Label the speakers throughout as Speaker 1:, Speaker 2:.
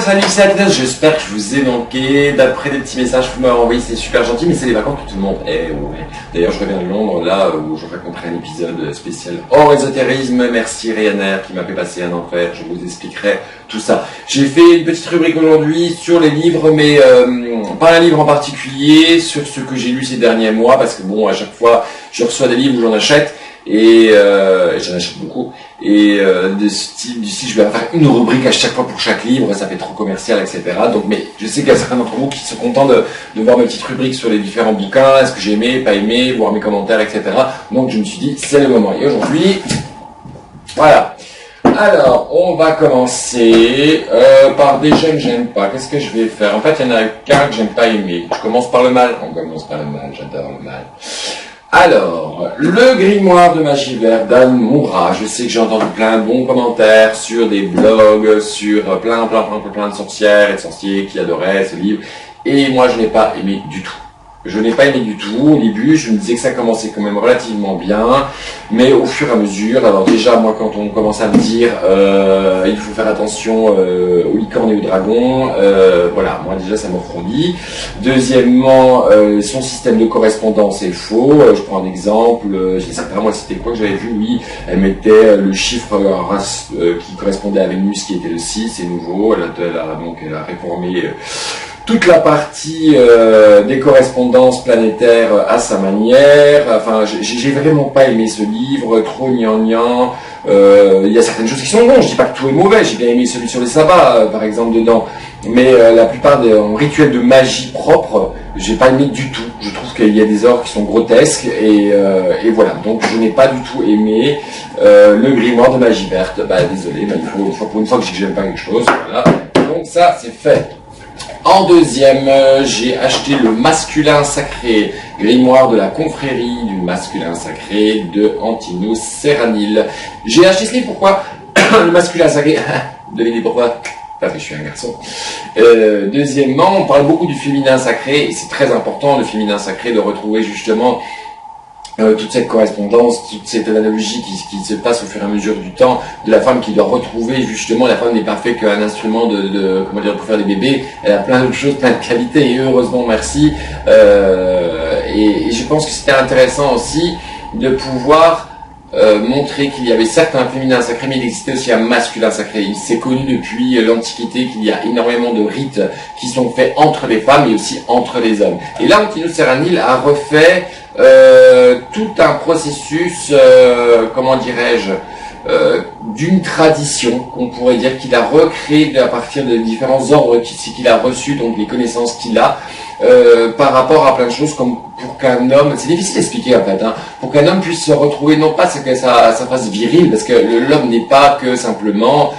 Speaker 1: salut, c'est Atlas, j'espère que je vous ai manqué. D'après des petits messages que vous m'avez envoyés, c'est super gentil, mais c'est les vacances que tout le monde est. Ouais. D'ailleurs, je reviens de Londres, là où je raconterai un épisode spécial hors ésotérisme. Merci Ryanair qui m'a fait passer un enfer, je vous expliquerai tout ça. J'ai fait une petite rubrique aujourd'hui sur les livres, mais pas un livre en particulier, sur ce que j'ai lu ces derniers mois, parce que bon, à chaque fois, je reçois des livres où j'en achète. Et j'en achète beaucoup, et de ce type, d'ici je vais faire une rubrique à chaque fois pour chaque livre, ça fait trop commercial, etc. Donc, mais je sais qu'il y a certains d'entre vous qui sont contents de voir mes petites rubriques sur les différents bouquins, est-ce que j'ai aimé, pas aimé, voir mes commentaires, etc. Donc je me suis dit, c'est le moment. Et aujourd'hui, voilà. Alors, on va commencer par des j'aime, j'aime pas. Qu'est-ce que je vais faire? En fait, il y en a qu'un que j'aime pas aimer. Je commence par le mal. On commence par le mal, j'adore le mal. Alors, le grimoire de magie verte d'Anne Moura. Je sais que j'ai entendu plein de bons commentaires sur des blogs, sur plein de sorcières et de sorciers qui adoraient ce livre. Et moi, je n'ai pas aimé du tout. Je n'ai pas aimé du tout. Au début, je me disais que ça commençait quand même relativement bien, mais au fur et à mesure, alors déjà, moi, quand on commence à me dire il faut faire attention aux licornes et aux dragons, voilà, moi déjà, ça me refroidit. Deuxièmement, son système de correspondance est faux. Je prends un exemple, je sais pas moi, c'était quoi que j'avais vu, oui, elle mettait le chiffre qui correspondait à Vénus, qui était le 6, c'est nouveau, elle a réformé toute la partie des correspondances planétaires à sa manière. Enfin, j'ai vraiment pas aimé ce livre, trop gnangnan. Il y a certaines choses qui sont bonnes, je dis pas que tout est mauvais, j'ai bien aimé celui sur les sabbats, par exemple, dedans. Mais la plupart des rituels de magie propre, j'ai pas aimé du tout. Je trouve qu'il y a des ors qui sont grotesques, et voilà. Donc je n'ai pas du tout aimé le grimoire de magie verte. Bah désolé, mais il faut pour une fois que je dis que j'aime pas quelque chose, voilà. Donc ça, c'est fait. En deuxième, j'ai acheté le masculin sacré, grimoire de la confrérie du masculin sacré de Antinous Serranil. J'ai acheté ce livre, pourquoi? Le masculin sacré, devinez pourquoi? Parce que je suis un garçon. Deuxièmement, on parle beaucoup du féminin sacré, et c'est très important, le féminin sacré, de retrouver justement toute cette correspondance, toute cette analogie qui se passe au fur et à mesure du temps, de la femme qui doit retrouver justement, la femme n'est pas fait qu'un instrument comment dire, pour faire des bébés, elle a plein d'autres choses, plein de qualités, et heureusement merci, et je pense que c'était intéressant aussi de pouvoir montrer qu'il y avait certes un féminin sacré, mais il existait aussi un masculin sacré. Il s'est connu depuis l'Antiquité qu'il y a énormément de rites qui sont faits entre les femmes et aussi entre les hommes. Et là, Antinous Serranil a refait tout un processus, comment dirais-je, d'une tradition qu'on pourrait dire qu'il a recréé à partir de différents ordres qu'il a reçus, donc les connaissances qu'il a, par rapport à plein de choses, comme pour qu'un homme, c'est difficile d'expliquer en fait, hein, pour qu'un homme puisse se retrouver, non pas que ça fasse viril, parce que l'homme n'est pas que simplement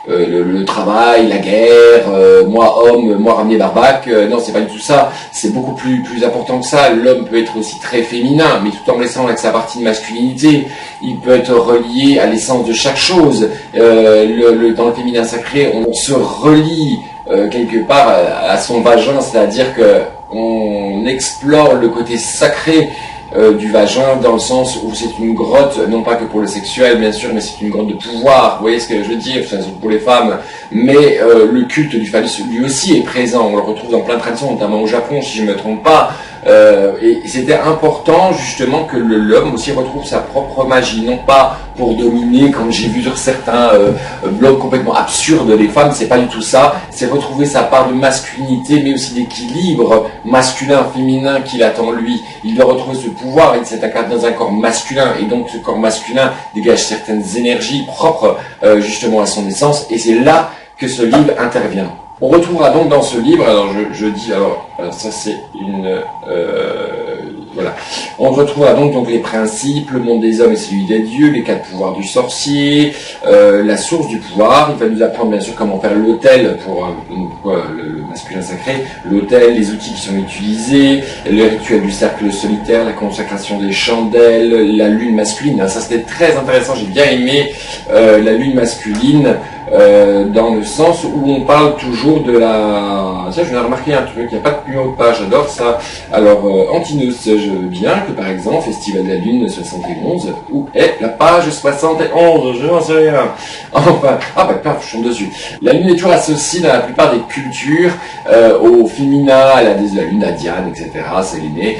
Speaker 1: le travail, la guerre, moi homme, moi ramener barbac, non c'est pas du tout ça, c'est beaucoup plus important que ça. L'homme peut être aussi très féminin, mais tout en laissant avec sa partie de masculinité, il peut être relié à l'essence de chaque chose. Dans le féminin sacré, on se relie quelque part à son vagin, c'est-à-dire que on explore le côté sacré du vagin, dans le sens où c'est une grotte, non pas que pour le sexuel bien sûr, mais c'est une grotte de pouvoir, vous voyez ce que je veux dire, c'est pour les femmes, mais le culte du phallus lui aussi est présent, on le retrouve dans plein de traditions, notamment au Japon si je ne me trompe pas, et c'était important justement que l'homme aussi retrouve sa propre magie, non pas pour dominer, comme j'ai vu sur certains blogs complètement absurdes, les femmes, c'est pas du tout ça, c'est retrouver sa part de masculinité, mais aussi d'équilibre masculin-féminin qu'il attend lui. Il doit retrouver ce pouvoir, il s'est incarné dans un corps masculin, et donc ce corps masculin dégage certaines énergies propres justement à son essence, et c'est là que ce livre intervient. On retrouvera donc dans ce livre, alors je dis, alors ça c'est une... voilà. On retrouvera donc les principes, le monde des hommes et celui des dieux, les 4 pouvoirs du sorcier, la source du pouvoir. Il va nous apprendre bien sûr comment faire l'autel pour le masculin sacré, l'autel, les outils qui sont utilisés, le rituel du cercle solitaire, la consacration des chandelles, la lune masculine. Ça c'était très intéressant, j'ai bien aimé la lune masculine. dans le sens où on parle toujours de la... Ça, je viens de remarquer un truc, il n'y a pas de numéro de page, j'adore ça. Alors, Antinos, je veux bien que par exemple, Festival de la Lune 71, où est la page 71, je n'en sais rien. Enfin, ah bah paf, je tombe dessus. La Lune est toujours associée dans la plupart des cultures au féminin, à la déesse de la Lune, à Diane, etc., Sélénée.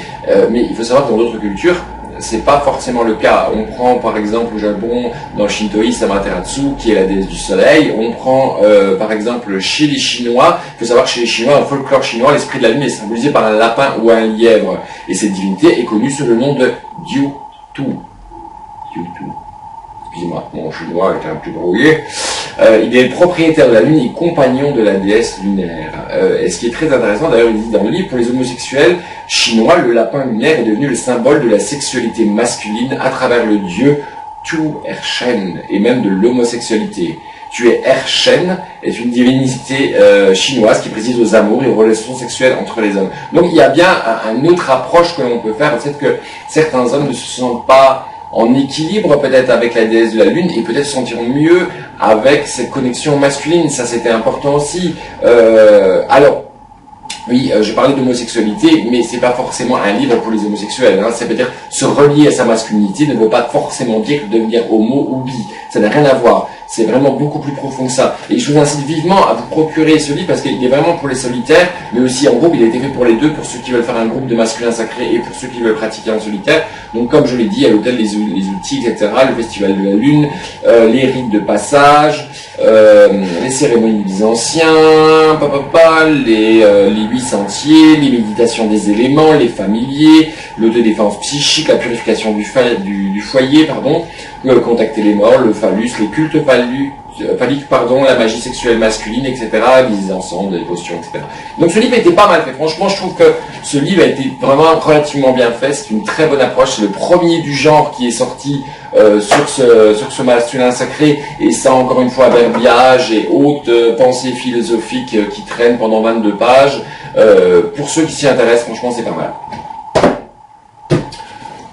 Speaker 1: Mais il faut savoir que dans d'autres cultures, c'est pas forcément le cas. On prend par exemple au Japon, dans le shintoïsme, Amaterasu, qui est la déesse du soleil. On prend par exemple chez les Chinois, il faut savoir que chez les Chinois, dans le folklore chinois, l'esprit de la lune est symbolisé par un lapin ou un lièvre. Et cette divinité est connue sous le nom de Diu-Tu. Diu-Tu. Excusez-moi, mon chinois était un peu brouillé. Il est le propriétaire de la lune et compagnon de la déesse lunaire. Et ce qui est très intéressant, d'ailleurs, il dit dans le livre, pour les homosexuels chinois, le lapin lunaire est devenu le symbole de la sexualité masculine à travers le dieu Tu Erchen, et même de l'homosexualité. Tu es Erchen est une divinité chinoise qui précise aux amours et aux relations sexuelles entre les hommes. Donc il y a bien une autre approche que l'on peut faire, peut-être que certains hommes ne se sentent pas en équilibre peut-être avec la déesse de la lune et peut-être se sentiront mieux avec cette connexion masculine, ça c'était important aussi. Alors, oui, je parlais d'homosexualité, mais c'est pas forcément un livre pour les homosexuels. Hein. C'est peut-être se relier à sa masculinité ne veut pas forcément dire devenir homo ou bi. Ça n'a rien à voir. C'est vraiment beaucoup plus profond que ça. Et je vous incite vivement à vous procurer ce livre parce qu'il est vraiment pour les solitaires, mais aussi en groupe. Il a été fait pour les deux, pour ceux qui veulent faire un groupe de masculin sacré et pour ceux qui veulent pratiquer en solitaire. Donc comme je l'ai dit, à l'hôtel, les outils, etc., le festival de la lune, les rites de passage, les cérémonies des anciens, les 8 sentiers, les méditations des éléments, les familiers, l'autodéfense psychique, la purification du foyer, contacter les morts, le phallus, les cultes phalliques, la magie sexuelle masculine, etc., les encens, les potions, etc. Donc ce livre était pas mal fait. Franchement, je trouve que ce livre a été vraiment relativement bien fait. C'est une très bonne approche. C'est le premier du genre qui est sorti sur ce masculin sacré, et ça encore une fois verbiage et haute pensée philosophique qui traîne pendant 22 pages. Pour ceux qui s'y intéressent, franchement, c'est pas mal.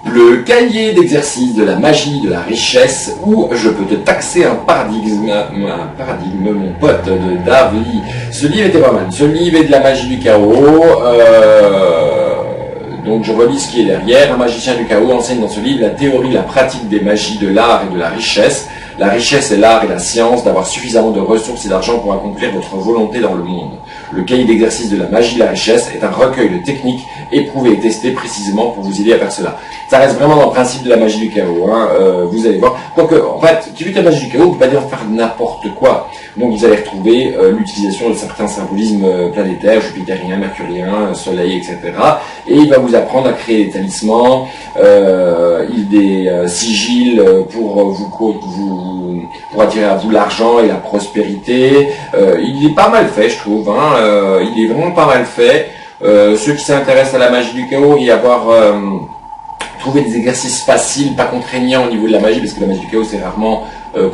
Speaker 1: Le cahier d'exercice de la magie de la richesse, où je peux te taxer un paradigme, mon pote de Davli. Ce livre était pas mal. Ce livre est de la magie du chaos. Donc je relis ce qui est derrière. Un magicien du chaos enseigne dans ce livre la théorie, la pratique des magies de l'art et de la richesse. La richesse est l'art et la science d'avoir suffisamment de ressources et d'argent pour accomplir votre volonté dans le monde. Le cahier d'exercice de la magie de la richesse est un recueil de techniques éprouvées et testées précisément pour vous aider à faire cela. Ça reste vraiment dans le principe de la magie du chaos, hein. Vous allez voir. Donc en fait, qui veut la magie du chaos, on peut pas dire faire n'importe quoi. Donc vous allez retrouver l'utilisation de certains symbolismes planétaires, jupitériens, mercuriens, soleil, etc. Et il va vous apprendre à créer des talismans, des sigils pour pour attirer à vous l'argent et la prospérité. Il est pas mal fait, je trouve. Hein. Il est vraiment pas mal fait. Ceux qui s'intéressent à la magie du chaos et avoir trouvé des exercices faciles, pas contraignants au niveau de la magie, parce que la magie du chaos c'est rarement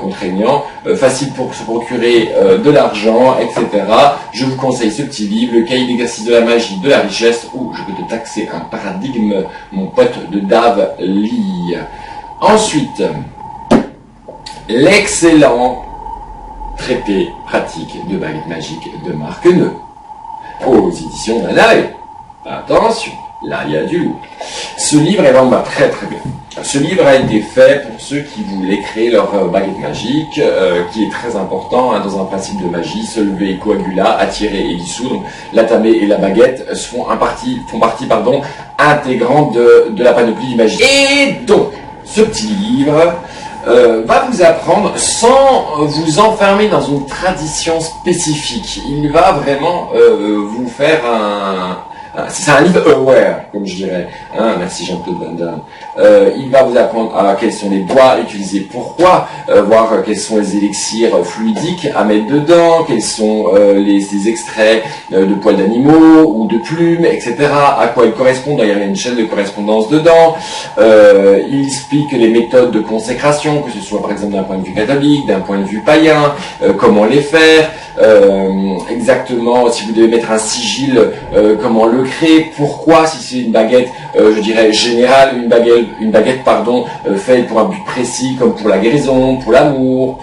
Speaker 1: contraignant, facile pour se procurer de l'argent, etc. Je vous conseille ce petit livre, le cahier d'exercice de la magie de la richesse, où je peux te taxer un paradigme, mon pote de Davli. Ensuite, l'excellent traité pratique de baguette magique de Marc Neu, aux éditions Nanae. Attention, là il y a du lourd. Ce livre est vraiment très très bien. Ce livre a été fait pour ceux qui voulaient créer leur baguette magique, qui est très important dans un principe de magie, se lever, coagula, attirer et dissoudre. L'atame et la baguette font partie intégrante de la panoplie du magie. Et donc, ce petit livre va vous apprendre sans vous enfermer dans une tradition spécifique. Il va vraiment vous faire c'est un livre aware, comme je dirais. Hein, merci Jean-Claude Van Damme. Il va vous apprendre quels sont les bois utilisés, pourquoi, voir quels sont les élixirs fluidiques à mettre dedans, quels sont les extraits de poils d'animaux ou de plumes, etc. À quoi ils correspondent. D'ailleurs, il y a une chaîne de correspondance dedans. Il explique les méthodes de consécration, que ce soit par exemple d'un point de vue catholique, d'un point de vue païen, comment les faire.
Speaker 2: exactement si vous devez mettre un sigil, comment le créer, pourquoi, si c'est une baguette, je dirais générale, une baguette pardon, faite pour un but précis, comme pour la guérison, pour l'amour,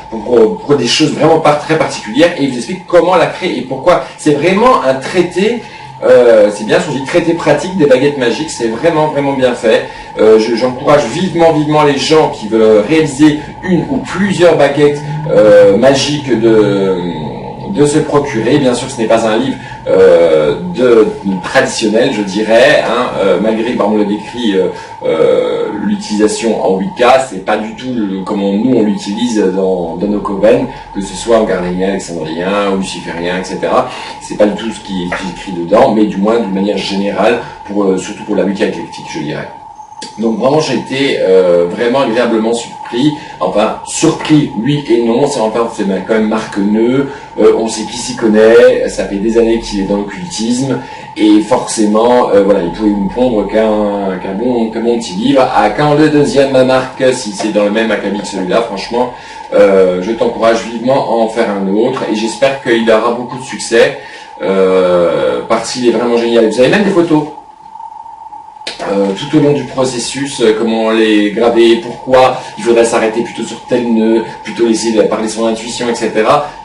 Speaker 2: pour des choses vraiment pas très particulières, et il vous explique comment la créer et pourquoi. C'est vraiment un traité. C'est bien sur dit traité pratique des baguettes magiques, c'est vraiment bien fait. J'encourage vivement les gens qui veulent réaliser une ou plusieurs baguettes magiques de se procurer. Bien sûr, ce n'est pas un livre traditionnel, je dirais, hein, malgré, comme on le décrit, l'utilisation en Wicca, c'est pas du tout comment nous on l'utilise dans nos coven, que ce soit en gardénien, alexandrien, ou luciférien, etc. C'est pas du tout ce qui est écrit dedans, mais du moins d'une manière générale, surtout pour la Wicca éclectique, je dirais. Donc vraiment j'ai été vraiment agréablement surpris, enfin surpris oui et non, c'est quand même Marc Neu, on sait qui s'y connaît, ça fait des années qu'il est dans l'occultisme, et forcément voilà, il pouvait me pondre qu'un bon petit livre. Quand le deuxième Marc, si c'est dans le même acabit que celui-là, franchement je t'encourage vivement à en faire un autre, et j'espère qu'il aura beaucoup de succès, parce qu'il est vraiment génial. Vous avez même des photos tout au long du processus, comment les graver, pourquoi il faudrait s'arrêter plutôt sur tel nœud, plutôt laisser parler son intuition, etc.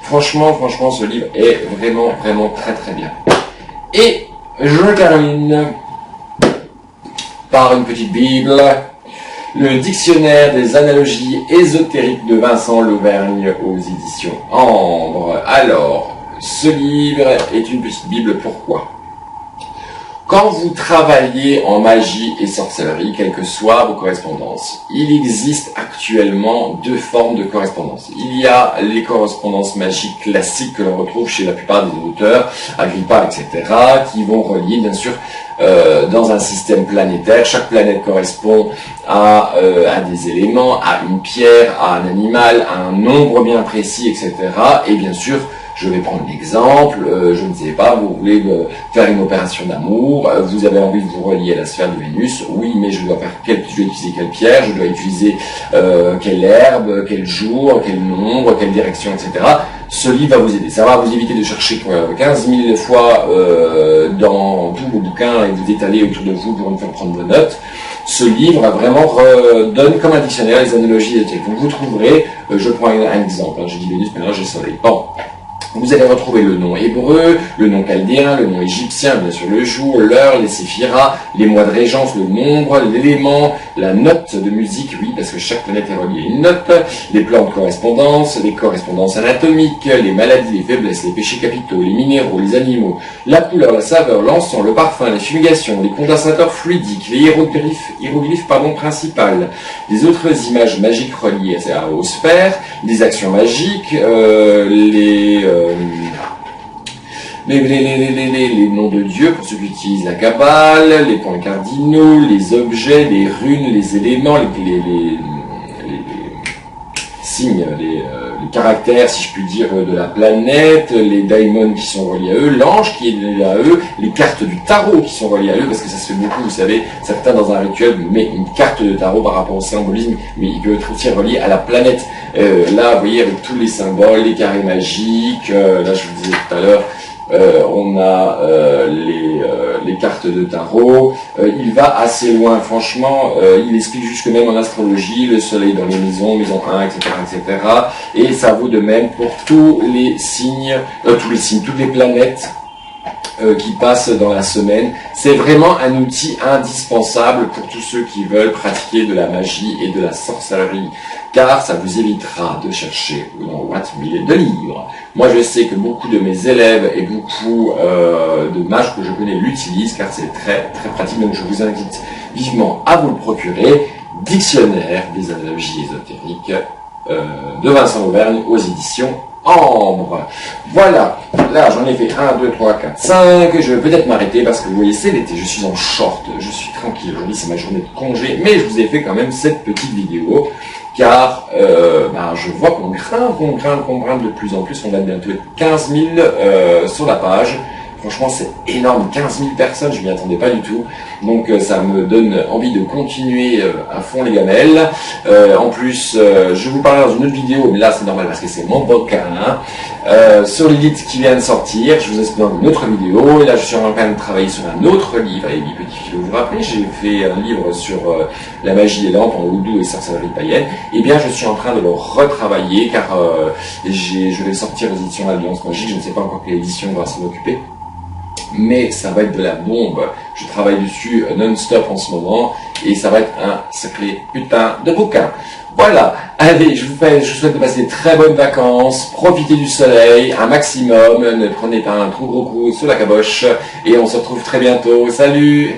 Speaker 2: Franchement, ce livre est vraiment très bien. Et je termine par une petite Bible, le dictionnaire des analogies ésotériques de Vincent Lauvergne aux éditions Ambre. Alors, ce livre est une petite Bible, pourquoi ? Quand vous travaillez en magie et sorcellerie, quelles que soient vos correspondances, il existe actuellement deux formes de correspondance. Il y a les correspondances magiques classiques que l'on retrouve chez la plupart des auteurs, Agrippa, etc., qui vont relier, bien sûr, dans un système planétaire. Chaque planète correspond à des éléments, à une pierre, à un animal, à un nombre bien précis, etc. Et bien sûr, je vais prendre l'exemple, je ne sais pas, vous voulez faire une opération d'amour, vous avez envie de vous relier à la sphère de Vénus, oui, mais je dois utiliser quelle pierre, je dois utiliser quelle herbe, quel jour, quel nombre, quelle direction, etc. Ce livre va vous aider, ça va vous éviter de chercher 15 000 fois dans tous vos bouquins et vous étaler autour de vous pour me faire prendre vos notes. Ce livre vraiment donne comme un dictionnaire les analogies ésotériques. Donc vous trouverez, je prends un exemple, j'ai dit Vénus, mais là j'ai le soleil. Bon. Vous allez retrouver le nom hébreu, le nom chaldéen, le nom égyptien, bien sûr le jour, l'heure, les séphiras, les mois de régence, le nombre, l'élément, la note de musique, oui, parce que chaque planète est reliée à une note, les plans de correspondance, les correspondances anatomiques, les maladies, les faiblesses, les péchés capitaux, les minéraux, les animaux, la couleur, la saveur, l'encens, le parfum, les fumigations, les condensateurs fluidiques, les hiéroglyphes principales, les autres images magiques reliées aux sphères, les actions magiques, les noms de Dieu pour ceux qui utilisent la Kabbale, les points cardinaux, les objets, les runes, les éléments, les signes, les caractères, si je puis dire, de la planète, les daimons qui sont reliés à eux, l'ange qui est relié à eux, les cartes du tarot qui sont reliées à eux, parce que ça se fait beaucoup, vous savez, certains dans un rituel mettent une carte de tarot par rapport au symbolisme, mais il peut être aussi relié à la planète. Là, vous voyez, avec tous les symboles, les carrés magiques, là je vous disais tout à l'heure, on a les cartes de tarot, il va assez loin, franchement, il explique jusque même en astrologie, le soleil dans les maisons 1, etc., et ça vaut de même pour tous les signes, toutes les planètes qui passent dans la semaine. C'est vraiment un outil indispensable pour tous ceux qui veulent pratiquer de la magie et de la sorcellerie, car ça vous évitera de chercher dans What milliers de livres. Moi je sais que beaucoup de mes élèves et beaucoup de mages que je connais l'utilisent, car c'est très pratique, donc je vous invite vivement à vous le procurer. Dictionnaire des analogies ésotériques de Vincent Lauvergne aux éditions Ambre. Voilà, là j'en ai fait 1, 2, 3, 4, 5, je vais peut-être m'arrêter parce que vous voyez c'est l'été, je suis en short, je suis tranquille, aujourd'hui c'est ma journée de congé, mais je vous ai fait quand même cette petite vidéo, car je vois qu'on grimpe de plus en plus, on va bientôt être 15 000 sur la page, Franchement, c'est énorme, 15 000 personnes, je m'y attendais pas du tout. Donc ça me donne envie de continuer à fond les gamelles. En plus, je vous parlerai dans une autre vidéo, mais là c'est normal parce que c'est mon bouquin, sur l'élite qui vient de sortir. Je vous explique dans une autre vidéo. Et là, je suis en train de travailler sur un autre livre. Et petit filou, vous vous rappelez, j'ai fait un livre sur la magie des lampes en houdou et sorcellerie païenne. Eh bien, je suis en train de le retravailler car je vais sortir aux éditions Alliance Magique. Je ne sais pas encore quelle édition va s'en occuper. Mais ça va être de la bombe. Je travaille dessus non-stop en ce moment et ça va être un sacré putain de bouquin. Voilà, allez, je vous souhaite de passer de très bonnes vacances, profitez du soleil un maximum, ne prenez pas un trop gros coup sur la caboche et on se retrouve très bientôt. Salut!